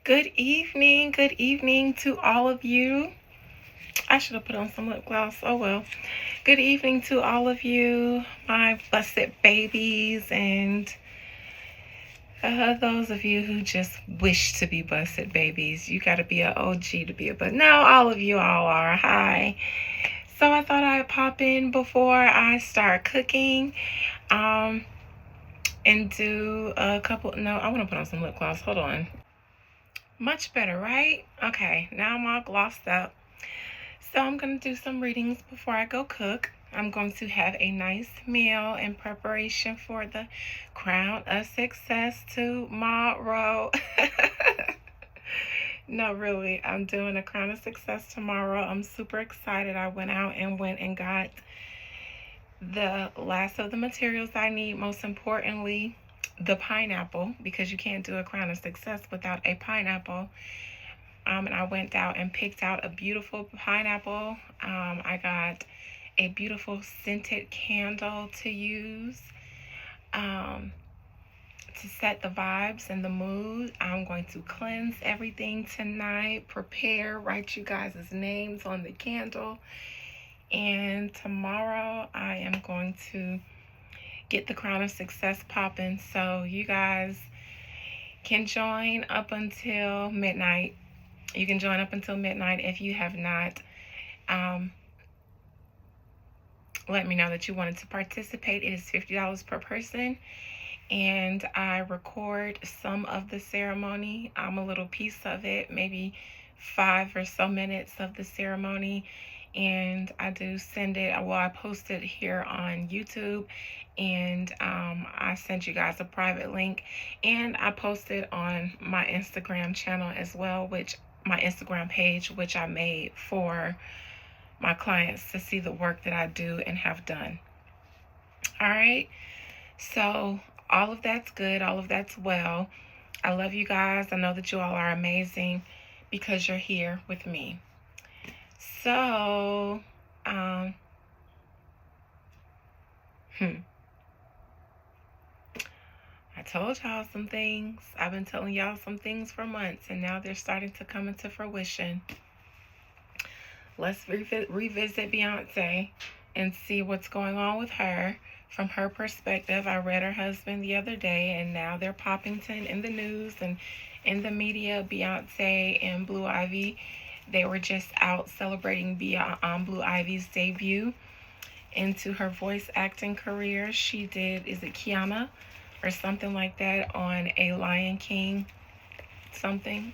Good evening to all of you. I should have put on some lip gloss. Oh well. Good evening to all of you, my blessed babies, and those of you who just wish to be blessed babies. You got to be an OG to be a but. No, all of you all are. Hi. So I thought I'd pop in before I start cooking, um, and do a couple. No, I want to put on some lip gloss. Hold on. Much better, right? Okay, now I'm all glossed up. So I'm going to do some readings before I go cook. I'm going to have a nice meal in preparation for the Crown of Success tomorrow. No, really, I'm doing a Crown of Success tomorrow. I'm super excited. I went and got the last of the materials I need. Most importantly, the pineapple, because you can't do a Crown of Success without a pineapple. And I went out and picked out a beautiful pineapple. I got a beautiful scented candle to use to set the vibes and the mood. I'm going to cleanse everything tonight, prepare, write you guys' names on the candle. And tomorrow I am going to get the Crown of Success popping. So you guys can join up until midnight. You can join up until midnight if you have not. Let me know that you wanted to participate. It is $50 per person, and I record some of the ceremony. A little piece of it, maybe 5 or so minutes of the ceremony, and I do send it. Well, I post it here on YouTube, and I send you guys a private link, and I post it on my Instagram channel as well, my Instagram page, which I made for my clients to see the work that I do and have done. All right. So all of that's good. All of that's well. I love you guys. I know that you all are amazing because you're here with me. So, I told y'all some things. I've been telling y'all some things for months, and now they're starting to come into fruition. Let's revisit Beyonce and see what's going on with her from her perspective. I read her husband the other day, and now they're popping in the news and in the media. Beyonce and Blue Ivy, they were just out celebrating Blue Ivy's debut into her voice acting career. She did, is it Kiana or something like that, on a Lion King something.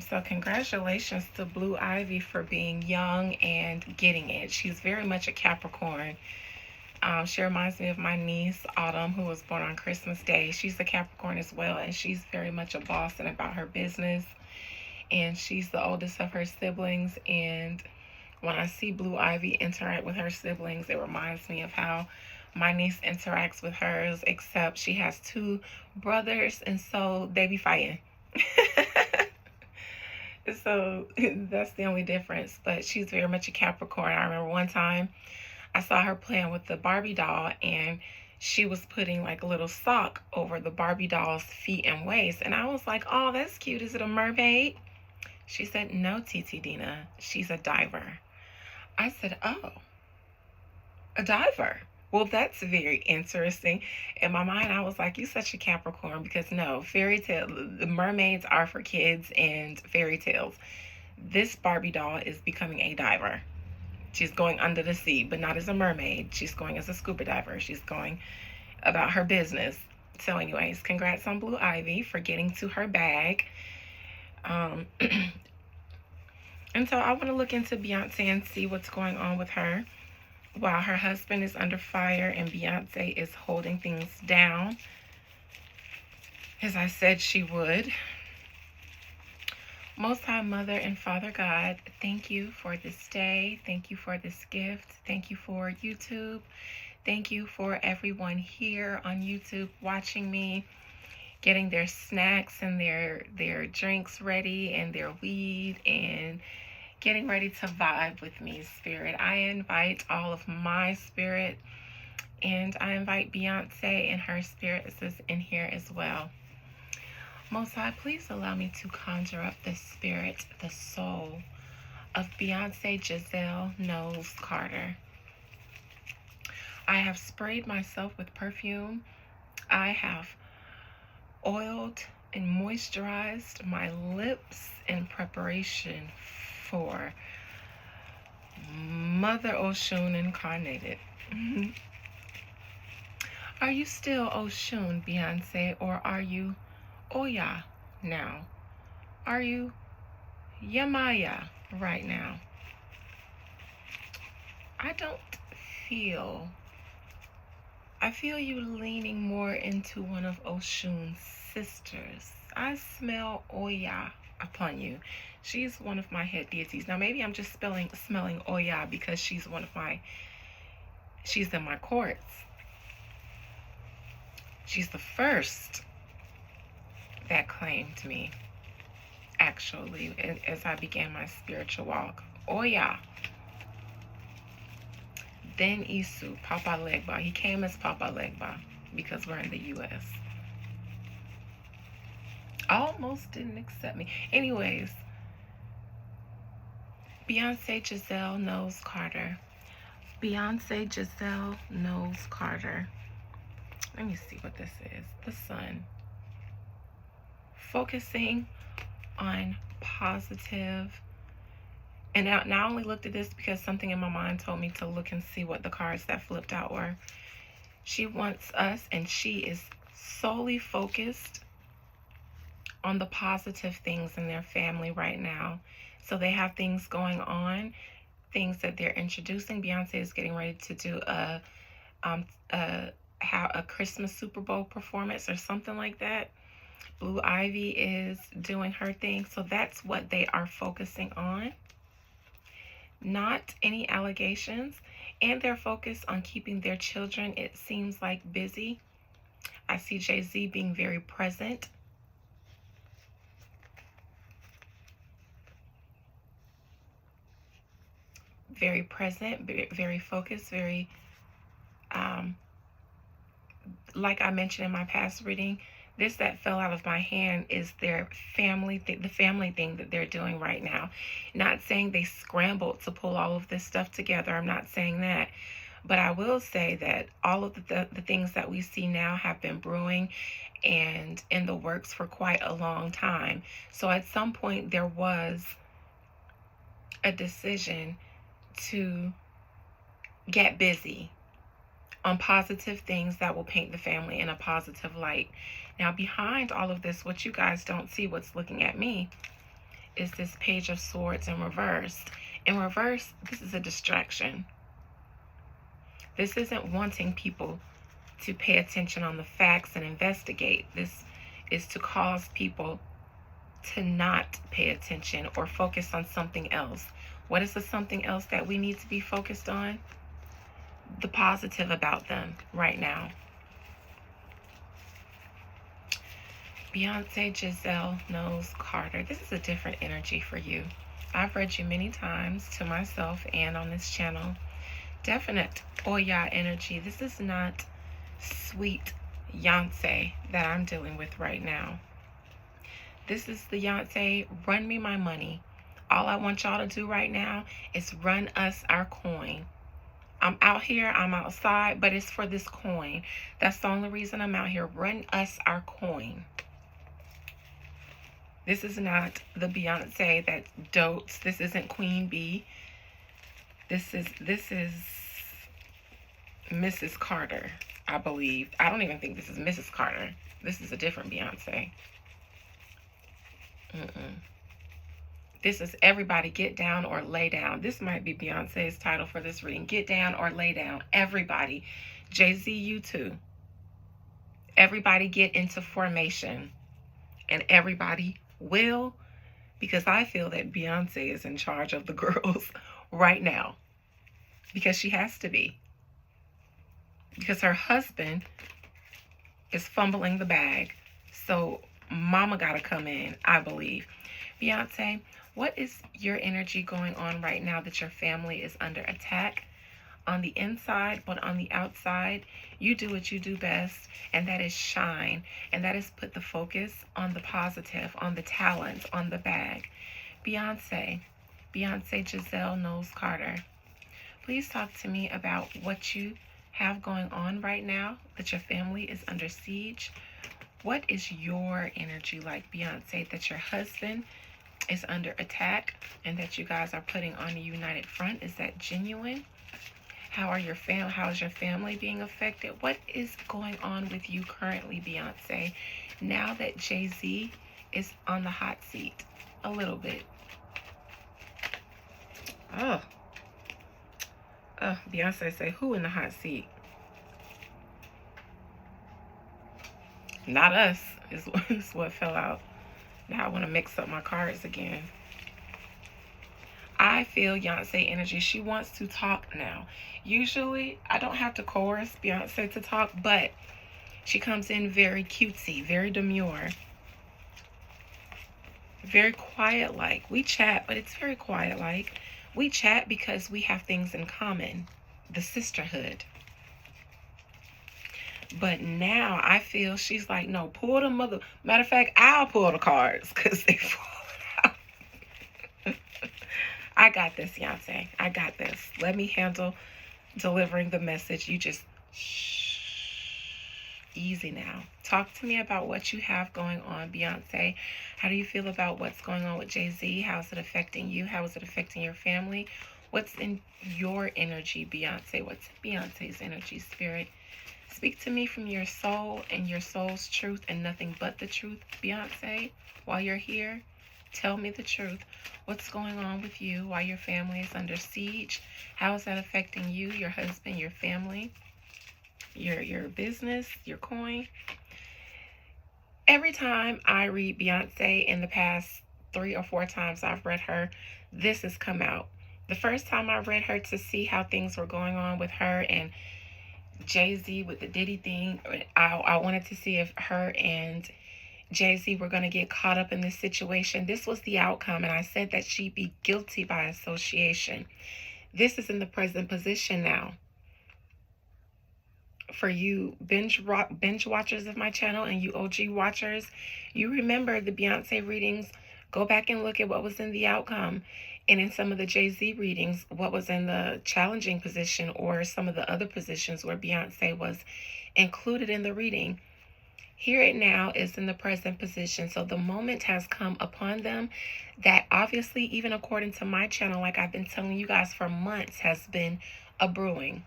So congratulations to Blue Ivy for being young and getting it. She's very much a Capricorn. She reminds me of my niece, Autumn, who was born on Christmas Day. She's a Capricorn as well, and she's very much a boss and about her business. And she's the oldest of her siblings. And when I see Blue Ivy interact with her siblings, it reminds me of how my niece interacts with hers, except she has 2 brothers, and so they be fighting. So that's the only difference. But she's very much a Capricorn. I remember one time I saw her playing with the Barbie doll, and she was putting like a little sock over the Barbie doll's feet and waist. And I was like, oh, that's cute. Is it a mermaid? She said, no, Titi Dina, she's a diver. I said, oh, a diver. Well, that's very interesting. In my mind, I was like, you such a Capricorn, because no, the mermaids are for kids and fairy tales. This Barbie doll is becoming a diver. She's going under the sea, but not as a mermaid. She's going as a scuba diver. She's going about her business. So anyways, congrats on Blue Ivy for getting to her bag. And so I want to look into Beyonce and see what's going on with her, while her husband is under fire and Beyonce is holding things down, as I said she would. Most High Mother and Father God, thank you for this day. Thank you for this gift. Thank you for YouTube. Thank you for everyone here on YouTube watching me, getting their snacks and their drinks ready and their weed and getting ready to vibe with me, Spirit. I invite all of my spirit, and I invite Beyonce and her spirit is in here as well. Most High, please allow me to conjure up the spirit, the soul of Beyonce Giselle Knowles Carter. I have sprayed myself with perfume. I have oiled and moisturized my lips in preparation for Mother Oshun incarnated. Are you still Oshun, Beyonce, or are you Oya now? Are you Yamaya right now? I feel you leaning more into one of Oshun's sisters. I smell Oya upon you. She's one of my head deities. Now maybe I'm just smelling Oya because she's in my courts. She's the first that claimed me, actually, as I began my spiritual walk. Oya. Then Isu, Papa Legba. He came as Papa Legba because we're in the U.S. Almost didn't accept me. Anyways, Beyonce Giselle Knowles Carter. Beyonce Giselle Knowles Carter. Let me see what this is. The sun. Focusing on positive. And now I only looked at this because something in my mind told me to look and see what the cards that flipped out were. She wants us, and she is solely focused on the positive things in their family right now. So they have things going on, things that they're introducing. Beyonce is getting ready to do a Christmas Super Bowl performance or something like that. Blue Ivy is doing her thing. So that's what they are focusing on. Not any allegations. And they're focused on keeping their children, it seems like, busy. I see Jay-Z being very present. Very present, very focused, very, like I mentioned in my past reading, this that fell out of my hand is their family, the family thing that they're doing right now. Not saying they scrambled to pull all of this stuff together. I'm not saying that. But I will say that all of the things that we see now have been brewing and in the works for quite a long time. So at some point there was a decision to get busy on positive things that will paint the family in a positive light. Now, behind all of this, what you guys don't see, what's looking at me, is this Page of Swords in reverse. In reverse, this is a distraction. This isn't wanting people to pay attention on the facts and investigate. This is to cause people to not pay attention or focus on something else. What is the something else that we need to be focused on? The positive about them right now. Beyonce Giselle Knowles Carter. This is a different energy for you. I've read you many times to myself and on this channel. Definite Oya energy. This is not sweet Beyonce that I'm dealing with right now. This is the Beyonce, run me my money. All I want y'all to do right now is run us our coin. I'm out here, I'm outside, but it's for this coin. That's the only reason I'm out here. Run us our coin. This is not the Beyonce that dotes. This isn't Queen Bee. This is Mrs. Carter, I believe. I don't even think this is Mrs. Carter. This is a different Beyonce. This is everybody get down or lay down. This might be Beyonce's title for this reading. Get down or lay down. Everybody. Jay-Z, you too. Everybody get into formation. And everybody will, because I feel that Beyonce is in charge of the girls right now. Because she has to be. Because her husband is fumbling the bag. So mama got to come in, I believe. Beyonce, what is your energy going on right now that your family is under attack? on the inside, but on the outside, you do what you do best, and that is shine. And that is put the focus on the positive, on the talent, on the bag. Beyonce, Beyonce Giselle Knowles Carter, please talk to me about what you have going on right now, that your family is under siege. What is your energy like, Beyonce, that your husband is under attack and that you guys are putting on a united front? Is that genuine? How is your family being affected? What is going on with you currently, Beyonce, now that Jay-Z is on the hot seat a little bit? Beyonce say, who in the hot seat? Not us, is what fell out. Now I want to mix up my cards again. I feel Beyonce energy. She wants to talk now. Usually, I don't have to coerce Beyonce to talk, but she comes in very cutesy, very demure, very quiet-like. We chat, but it's very quiet-like. We chat because we have things in common, the sisterhood. But now I feel she's like, no, pull the mother. Matter of fact, I'll pull the cards because they fall out. I got this, Beyonce. I got this. Let me handle delivering the message. You just shh. Easy now. Talk to me about what you have going on, Beyonce. How do you feel about what's going on with Jay-Z? How is it affecting you? How is it affecting your family? What's in your energy, Beyonce? What's in Beyonce's energy, spirit? Speak to me from your soul and your soul's truth and nothing but the truth, Beyonce. While you're here, tell me the truth. What's going on with you while your family is under siege? How is that affecting you, your husband, your family, your business, your coin? Every time I read Beyonce, in the past 3 or 4 times I've read her, this has come out. The first time I read her to see how things were going on with her and Jay-Z with the Diddy thing, I wanted to see if her and Jay-Z were going to get caught up in this situation. This was the outcome, and I said that she'd be guilty by association. This is in the present position now. For you binge watchers of my channel and you OG watchers, you remember the Beyonce readings. Go back and look at what was in the outcome. And in some of the Jay-Z readings, what was in the challenging position or some of the other positions where Beyonce was included in the reading. Here it now is in the present position. So the moment has come upon them that obviously, even according to my channel, like I've been telling you guys for months, has been a brewing.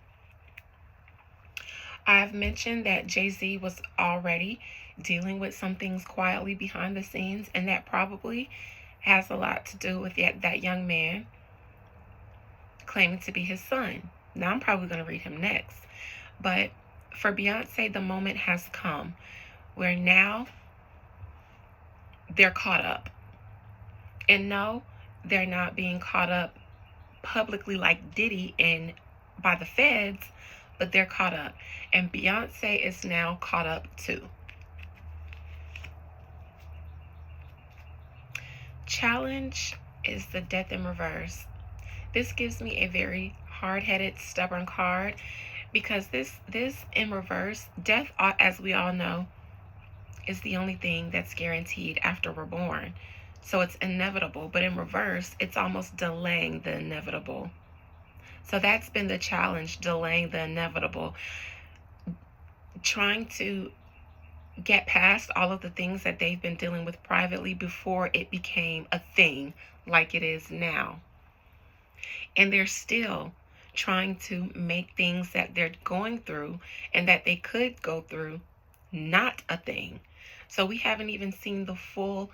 I've mentioned that Jay-Z was already dealing with some things quietly behind the scenes, and that probably has a lot to do with that young man claiming to be his son. Now, I'm probably going to read him next. But for Beyonce, the moment has come where now they're caught up. And no, they're not being caught up publicly like Diddy and by the feds, but they're caught up. And Beyonce is now caught up too. Challenge is the death in reverse. This gives me a very hard-headed, stubborn card because this in reverse, death, as we all know, is the only thing that's guaranteed after we're born. So it's inevitable, but in reverse, it's almost delaying the inevitable. So that's been the challenge, delaying the inevitable. Trying to get past all of the things that they've been dealing with privately before it became a thing like it is now. And they're still trying to make things that they're going through and that they could go through not a thing. So we haven't even seen the full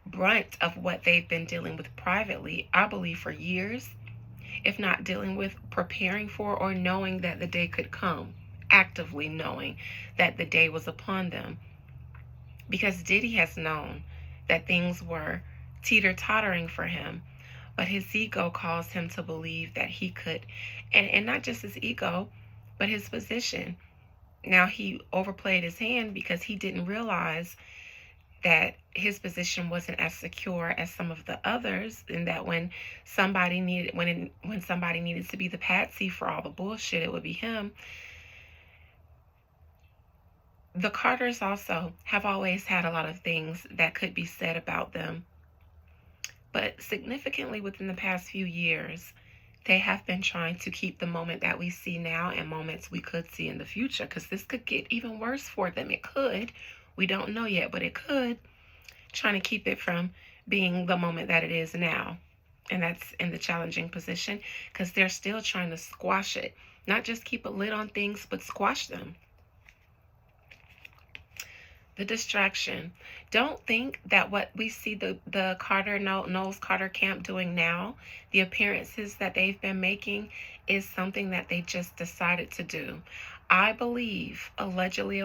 brunt of what they've been dealing with privately, I believe, for years, if not dealing with, preparing for, or knowing that the day could come, actively knowing that the day was upon them. Because Diddy has known that things were teeter-tottering for him, but his ego caused him to believe that he could, and not just his ego, but his position. Now he overplayed his hand because he didn't realize that his position wasn't as secure as some of the others, and that when somebody needed to be the patsy for all the bullshit, it would be him. The Carters also have always had a lot of things that could be said about them, but significantly within the past few years, they have been trying to keep the moment that we see now and moments we could see in the future, because this could get even worse for them. It could. We don't know yet, but it could. Trying to keep it from being the moment that it is now. And that's in the challenging position, because they're still trying to squash it. Not just keep a lid on things, but squash them. The distraction. Don't think that what we see the Knowles Carter camp doing now, the appearances that they've been making, is something that they just decided to do. I believe, allegedly,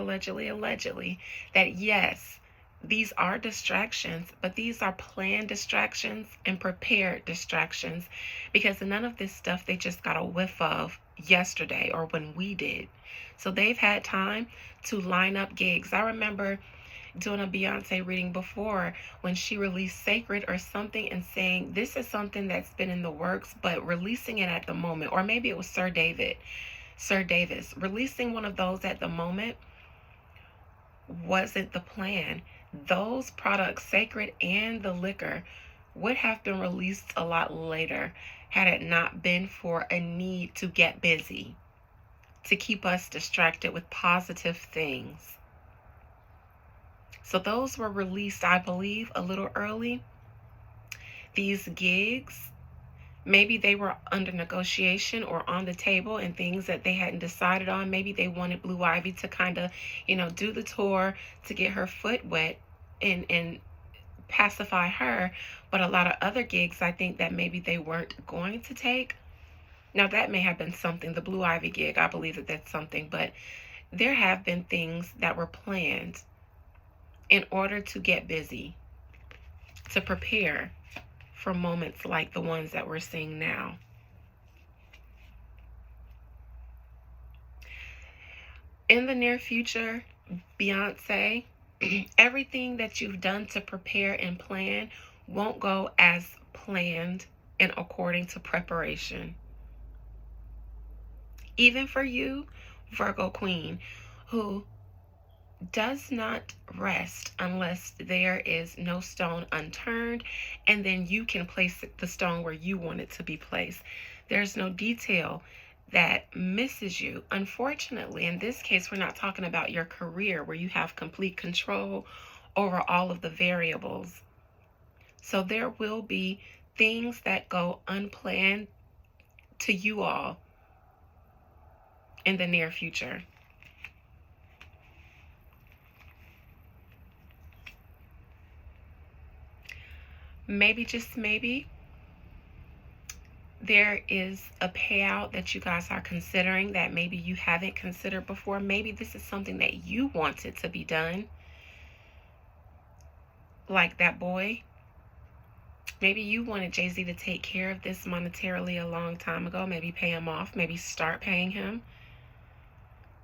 that yes, these are distractions, but these are planned distractions and prepared distractions, because none of this stuff they just got a whiff of yesterday or when we did. So they've had time to line up gigs. I remember doing a Beyonce reading before when she released Sacred or something, and saying this is something that's been in the works, but releasing it at the moment. Or maybe it was Sir Davis. Releasing one of those at the moment wasn't the plan. Those products, Sacred and the liquor, would have been released a lot later had it not been for a need to get busy, to keep us distracted with positive things. So those were released, I believe, a little early. These gigs, maybe they were under negotiation or on the table and things that they hadn't decided on. Maybe they wanted Blue Ivy to kind of, do the tour to get her foot wet and pacify her. But a lot of other gigs, I think that maybe they weren't going to take. Now, that may have been something. The Blue Ivy gig, I believe that that's something. But there have been things that were planned in order to get busy, to prepare for moments like the ones that we're seeing now. In the near future, Beyonce, everything that you've done to prepare and plan won't go as planned and according to preparation. Even for you, Virgo Queen, who does not rest unless there is no stone unturned, and then you can place the stone where you want it to be placed. There's no detail that misses you. Unfortunately, in this case, we're not talking about your career where you have complete control over all of the variables. So there will be things that go unplanned to you all in the near future. Maybe, just maybe, there is a payout that you guys are considering that maybe you haven't considered before. Maybe this is something that you wanted to be done. Like that boy. Maybe you wanted Jay-Z to take care of this monetarily a long time ago. Maybe pay him off. Maybe start paying him.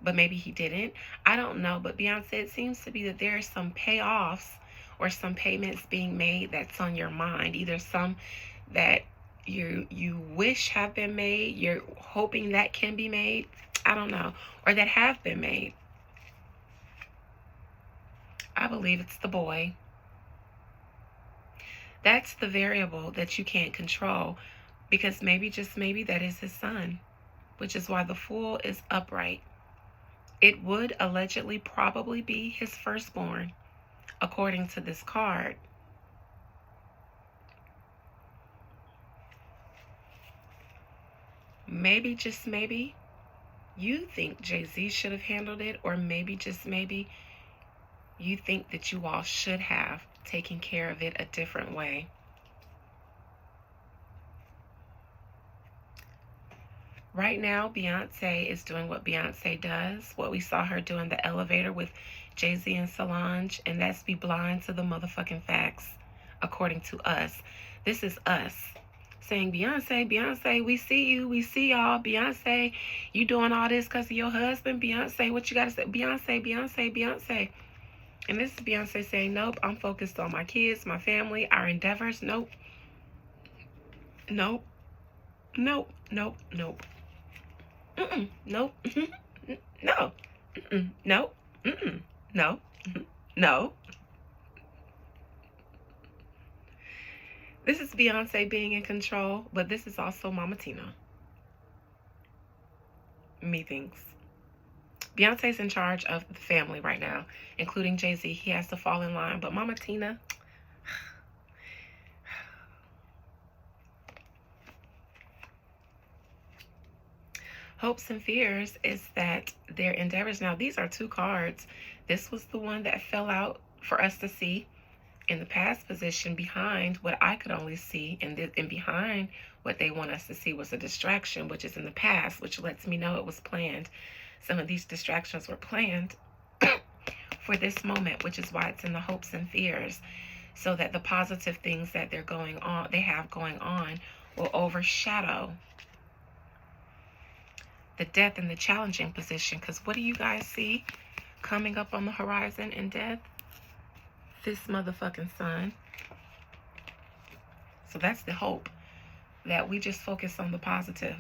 But maybe he didn't. I don't know. But Beyonce, it seems to be that there are some payoffs or some payments being made that's on your mind. Either some that you wish have been made, you're hoping that can be made, I don't know, or that have been made. I believe it's the boy. That's the variable that you can't control, because maybe, just maybe, that is his son, which is why the Fool is upright. It would allegedly probably be his firstborn, according to this card. Maybe, just maybe, you think Jay-Z should have handled it, or maybe, just maybe, you think that you all should have taken care of it a different way. Right now, Beyonce is doing what Beyonce does, what we saw her do in the elevator with Jay-Z and Solange, and that's be blind to the motherfucking facts, according to us. This is us saying, Beyonce, we see you, we see y'all. Beyonce, you doing all this because of your husband? Beyonce, what you got to say? Beyonce. And this is Beyonce saying, nope, I'm focused on my kids, my family, our endeavors. Nope. Nope. Nope. Nope. Nope. Nope. No. Nope. No. No. This is Beyonce being in control, but this is also Mama Tina. Methinks. Beyonce's in charge of the family right now, including Jay-Z. He has to fall in line, but Mama Tina, hopes and fears is that their endeavors. Now, these are two cards. This was the one that fell out for us to see in the past position behind what I could only see, and behind what they want us to see was a distraction, which is in the past, which lets me know it was planned. Some of these distractions were planned for this moment, which is why it's in the hopes and fears, so that the positive things that they have going on will overshadow the death and the challenging position. Because what do you guys see coming up on the horizon in death? This motherfucking son. So that's the hope, that we just focus on the positive.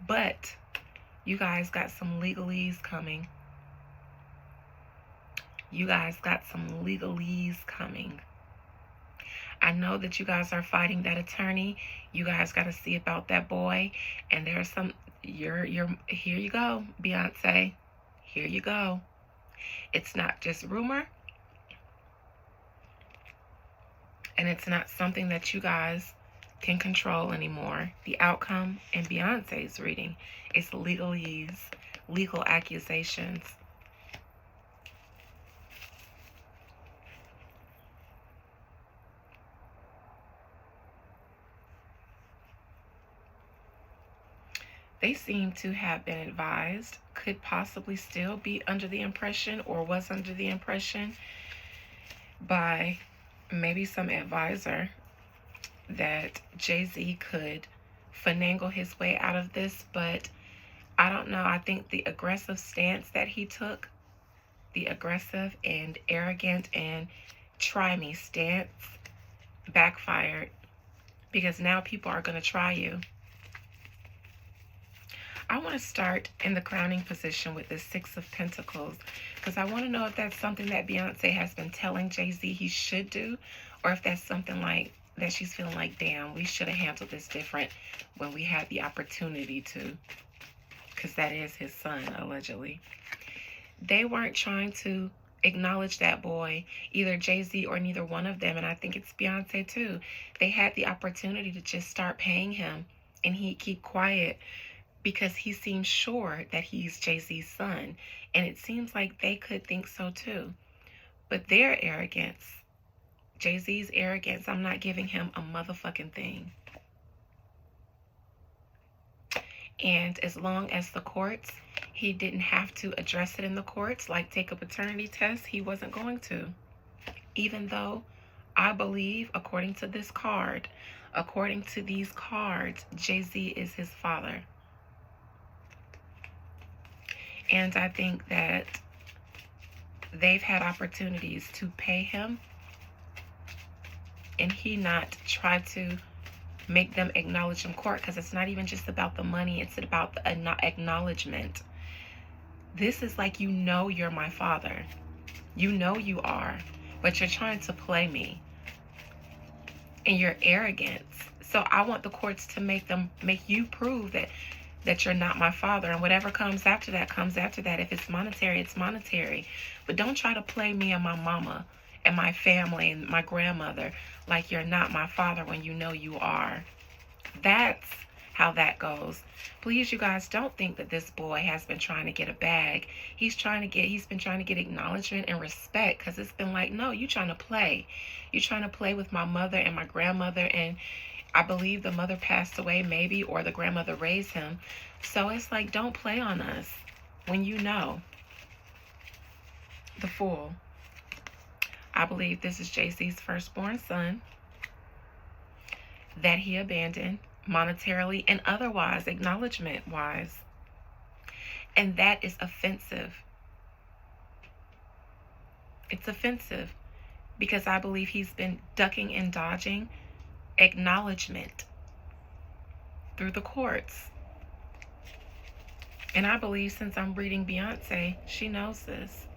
But you guys got some legalese coming. You guys got some legalese coming. I know that you guys are fighting that attorney. You guys got to see about that boy. And there's some, here you go, Beyonce. Here you go. It's not just rumor. And it's not something that you guys can control anymore. The outcome in Beyonce's reading is legalese, legal accusations. They seem to have been advised, could possibly still be under the impression, or was under the impression by maybe some advisor, that Jay-Z could finagle his way out of this. But I don't know. I think the aggressive stance that he took, the aggressive and arrogant and try me stance, backfired, because now people are going to try you. I want to start in the crowning position with this Six of Pentacles, because I want to know if that's something that Beyonce has been telling Jay-Z he should do, or if that's something like that she's feeling like, damn, we should have handled this different when we had the opportunity to, because that is his son, allegedly. They weren't trying to acknowledge that boy, either Jay-Z or neither one of them, and I think it's Beyonce too. They had the opportunity to just start paying him, and he'd keep quiet, because he seems sure that he's Jay-Z's son. And it seems like they could think so too. But their arrogance, Jay-Z's arrogance, I'm not giving him a motherfucking thing. And as long as the courts, he didn't have to address it in the courts, like take a paternity test, he wasn't going to. Even though I believe, according to this card, according to these cards, Jay-Z is his father. And I think that they've had opportunities to pay him, and he not try to make them acknowledge in court, because it's not even just about the money, it's about the acknowledgement. This is like, you know, you're my father. You know you are, but you're trying to play me. And your arrogance. So I want the courts to make you prove that you're not my father, and whatever comes after that comes after that. If it's monetary, it's monetary. But don't try to play me and my mama and my family and my grandmother like you're not my father when you know you are. That's how that goes. Please, you guys, don't think that this boy has been trying to get a bag. He's been trying to get acknowledgement and respect, because it's been like, no, you trying to play. You're trying to play with my mother and my grandmother, and I believe the mother passed away maybe, or the grandmother raised him. So it's like, don't play on us when you know. The Fool. I believe this is Jay-Z's firstborn son that he abandoned monetarily and otherwise, It's offensive because I believe he's been ducking and dodging acknowledgement through the courts. And I believe since I'm reading Beyonce, she knows this.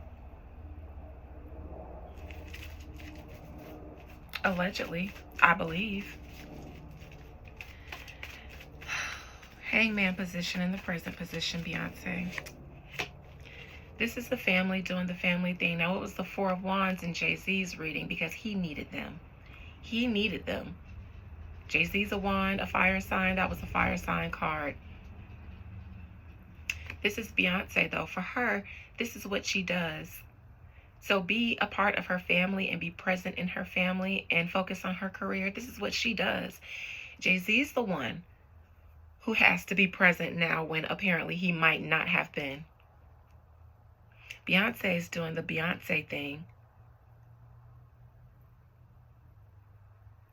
Allegedly, I believe. Hangman position in the present position, Beyonce. This is the family doing the family thing. Now, it was the Four of Wands in Jay-Z's reading because he needed them. He needed them. Jay-Z's a wand, a fire sign. That was a fire sign card. This is Beyonce, though. For her, this is what she does. So be a part of her family and be present in her family and focus on her career. This is what she does. Jay-Z's the one who has to be present now when apparently he might not have been. Beyonce is doing the Beyonce thing.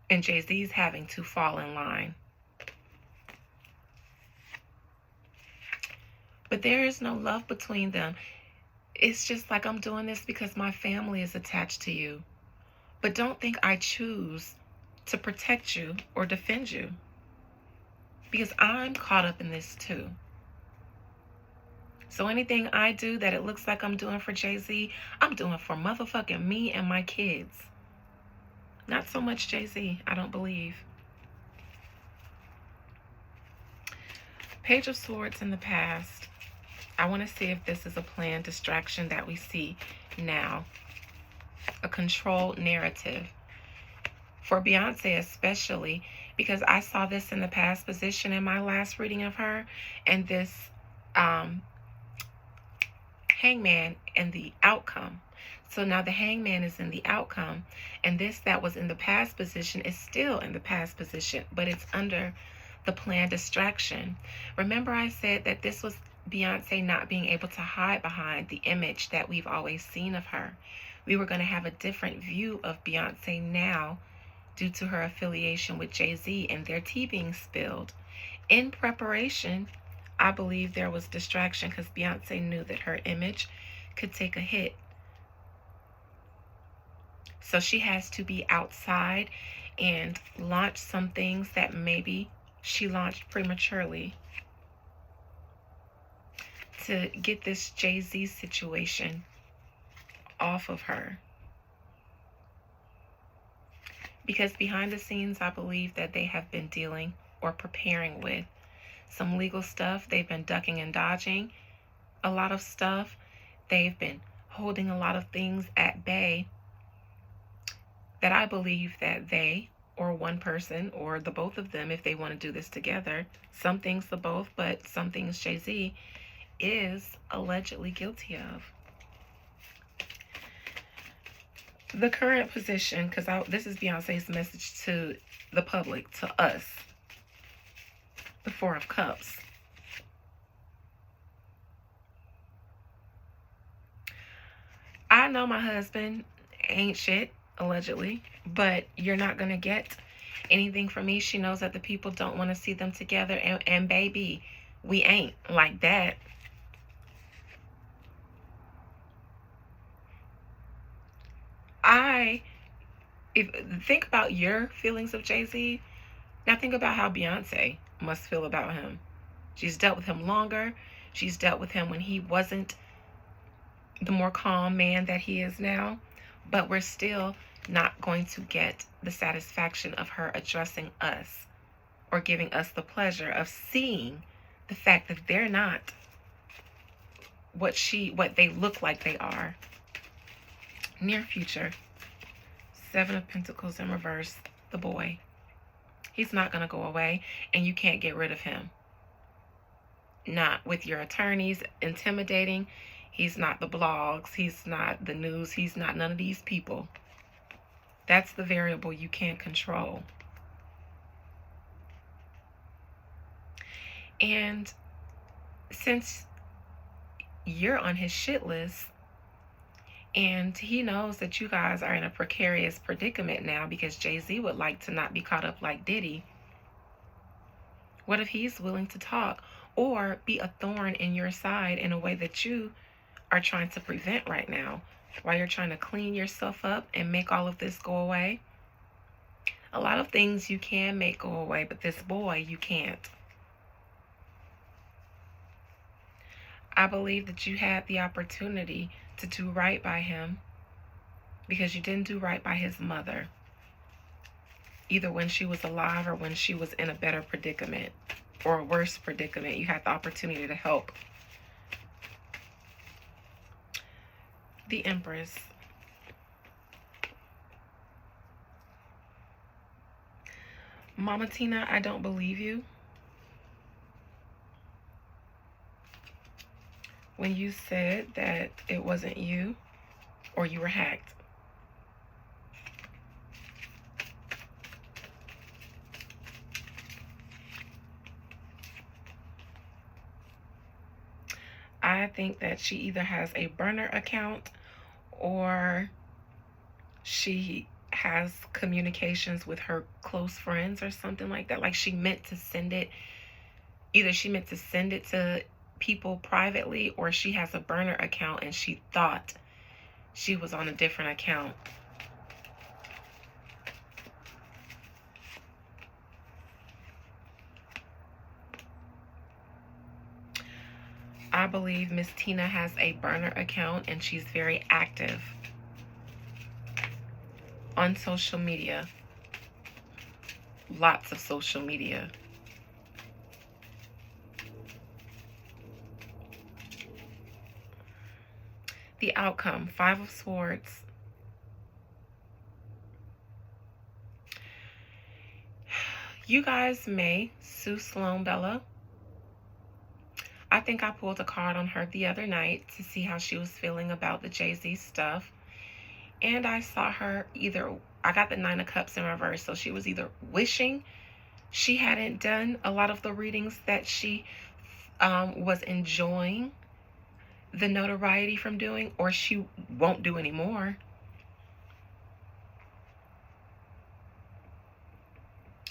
And Jay-Z's having to fall in line. But there is no love between them. It's just like, I'm doing this because my family is attached to you. But don't think I choose to protect you or defend you. Because I'm caught up in this too. So anything I do that it looks like I'm doing for Jay-Z, I'm doing for motherfucking me and my kids. Not so much Jay-Z, I don't believe. Page of Swords in the past. I want to see if this is a planned distraction that we see now. A controlled narrative. For Beyonce especially, because I saw this in the past position in my last reading of her, and this hangman in the outcome. So now the hangman is in the outcome, and this that was in the past position is still in the past position, but it's under the planned distraction. Remember I said that this was Beyonce not being able to hide behind the image that we've always seen of her. We were going to have a different view of Beyonce now due to her affiliation with Jay-Z and their tea being spilled. In preparation, I believe there was distraction because Beyonce knew that her image could take a hit. So she has to be outside and launch some things that maybe she launched prematurely to get this Jay-Z situation off of her. Because behind the scenes, I believe that they have been dealing or preparing with some legal stuff. They've been ducking and dodging a lot of stuff. They've been holding a lot of things at bay that I believe that they, or one person, or the both of them, if they want to do this together, some things the both, but some things Jay-Z is allegedly guilty of. The current position, because this is Beyonce's message to the public, to us. The Four of Cups. I know my husband ain't shit, allegedly, but you're not going to get anything from me. She knows that the people don't want to see them together, and baby, we ain't like that. Think about your feelings of Jay-Z. Now think about how Beyonce must feel about him. She's dealt with him longer. She's dealt with him when he wasn't the more calm man that he is now. But we're still not going to get the satisfaction of her addressing us or giving us the pleasure of seeing the fact that they're not what they look like they are. Near future. Seven of Pentacles in reverse, the boy. He's not going to go away, and you can't get rid of him. Not with your attorneys intimidating. He's not the blogs. He's not the news. He's not none of these people. That's the variable you can't control. And since you're on his shit list, and he knows that you guys are in a precarious predicament now because Jay-Z would like to not be caught up like Diddy. What if he's willing to talk or be a thorn in your side in a way that you are trying to prevent right now? while you're trying to clean yourself up and make all of this go away. A lot of things you can make go away, but this boy, you can't. I believe that you had the opportunity to do right by him because you didn't do right by his mother, either when she was alive or when she was in a better predicament or a worse predicament. You had the opportunity to help. The Empress. Mama Tina, I don't believe you when you said that it wasn't you or you were hacked. I think that she either has a burner account or she has communications with her close friends or something like that. Like she meant to send it. Either she meant to send it to people privately, or she has a burner account and she thought she was on a different account. I believe Miss Tina has a burner account and she's very active on social media. Lots of social media. The outcome, 5 of Swords. You guys may sue Sloan Bella. I think I pulled a card on her the other night to see how she was feeling about the Jay-Z stuff. And I saw her I got the 9 of Cups in reverse. So she was either wishing she hadn't done a lot of the readings that she was enjoying the notoriety from doing, or she won't do anymore.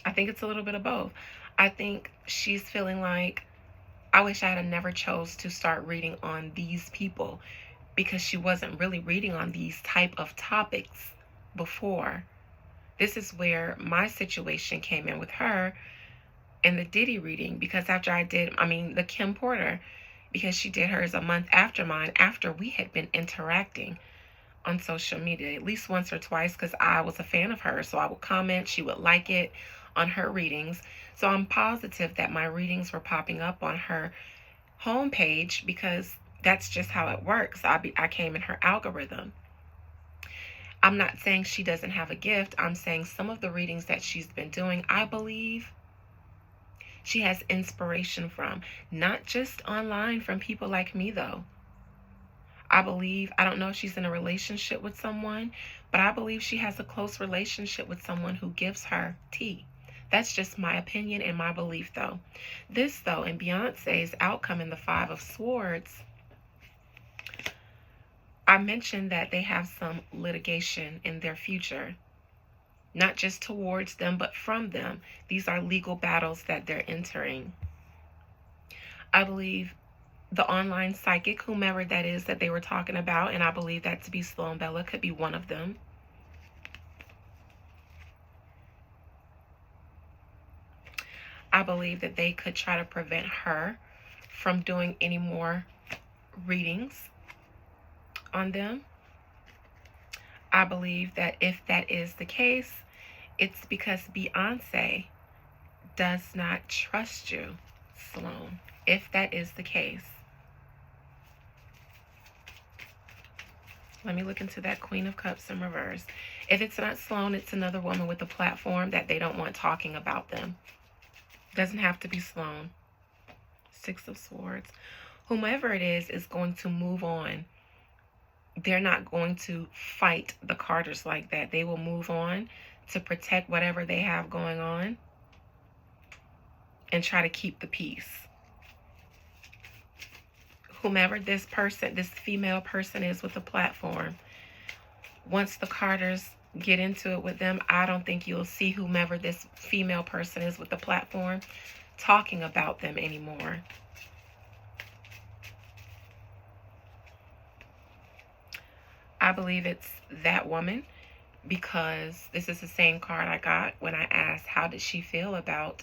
I think it's a little bit of both. I think she's feeling like, I wish I had never chose to start reading on these people, because she wasn't really reading on these type of topics before. This is where my situation came in with her in the Diddy reading, because after the Kim Porter, because she did hers a month after mine, after we had been interacting on social media at least once or twice, because I was a fan of hers. So I would comment, she would like it on her readings. So I'm positive that my readings were popping up on her homepage, because that's just how it works. I came in her algorithm. I'm not saying she doesn't have a gift. I'm saying some of the readings that she's been doing, I believe she has inspiration from, not just online from people like me though. I don't know if she's in a relationship with someone, but I believe she has a close relationship with someone who gives her tea. That's just my opinion and my belief though. This though, in Beyonce's outcome in the 5 of Swords, I mentioned that they have some litigation in their future. Not just towards them, but from them. These are legal battles that they're entering. I believe the online psychic, whomever that is that they were talking about, and I believe that to be Sloan Bella, could be one of them. I believe that they could try to prevent her from doing any more readings on them. I believe that if that is the case, it's because Beyonce does not trust you, Sloan. If that is the case. Let me look into that Queen of Cups in reverse. If it's not Sloan, it's another woman with a platform that they don't want talking about them. Doesn't have to be Sloan. 6 of Swords. Whomever it is going to move on. They're not going to fight the Carters like that. They will move on to protect whatever they have going on and try to keep the peace. Whomever this female person is with the platform, once the Carters get into it with them, I don't think you'll see whomever this female person is with the platform talking about them anymore. I believe it's that woman, because this is the same card I got when I asked how did she feel about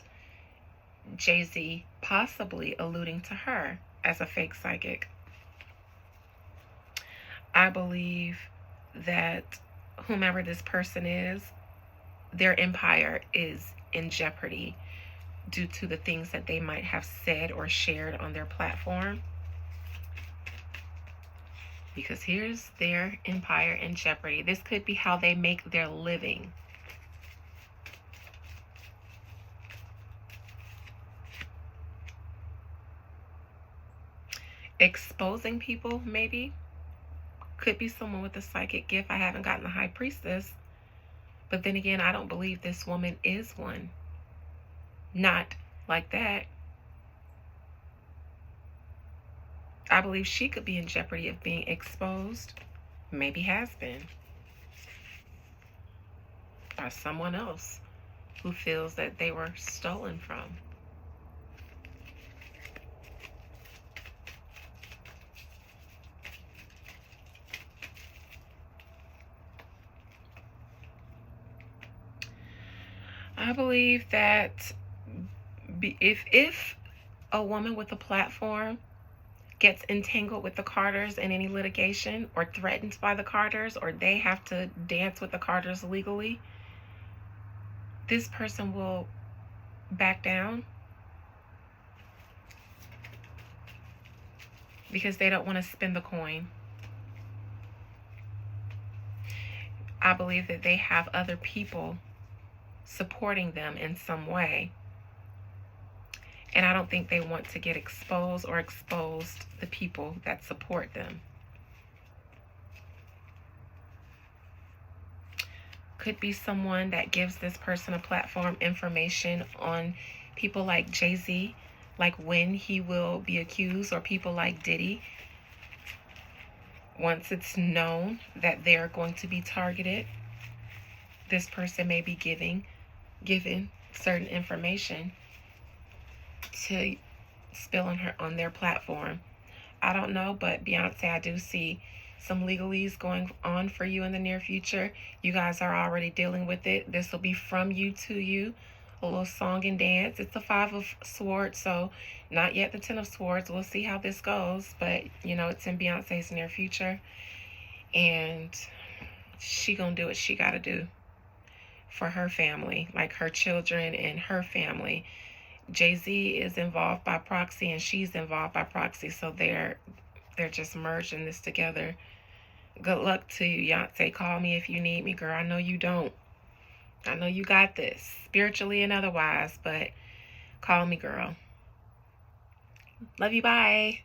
Jay-Z possibly alluding to her as a fake psychic. I believe that whomever this person is, their empire is in jeopardy due to the things that they might have said or shared on their platform. Because here's their empire in jeopardy. This could be how they make their living. Exposing people, maybe. Could be someone with a psychic gift. I haven't gotten the High Priestess. But then again, I don't believe this woman is one. Not like that. I believe she could be in jeopardy of being exposed. Maybe has been. By someone else who feels that they were stolen from. I believe that if a woman with a platform gets entangled with the Carters in any litigation, or threatened by the Carters, or they have to dance with the Carters legally, this person will back down because they don't want to spend the coin. I believe that they have other people supporting them in some way. And I don't think they want to get exposed or exposed the people that support them. Could be someone that gives this person a platform, information on people like Jay-Z, like when he will be accused, or people like Diddy. Once it's known that they're going to be targeted, this person may be given certain information to spill on their platform. I don't know, but Beyonce, I do see some legalese going on for you in the near future. You guys are already dealing with it. This will be from you to you. A little song and dance. It's the 5 of Swords, so not yet the 10 of Swords. We'll see how this goes, but you know, it's in Beyonce's near future, and she gonna do what she gotta do for her family, like her children and her family. Jay-Z is involved by proxy, and she's involved by proxy, so they're just merging this together. Good luck to you, Beyonce. Call me if you need me, girl. I know you don't. I know you got this, spiritually and otherwise, but call me, girl. Love you, bye.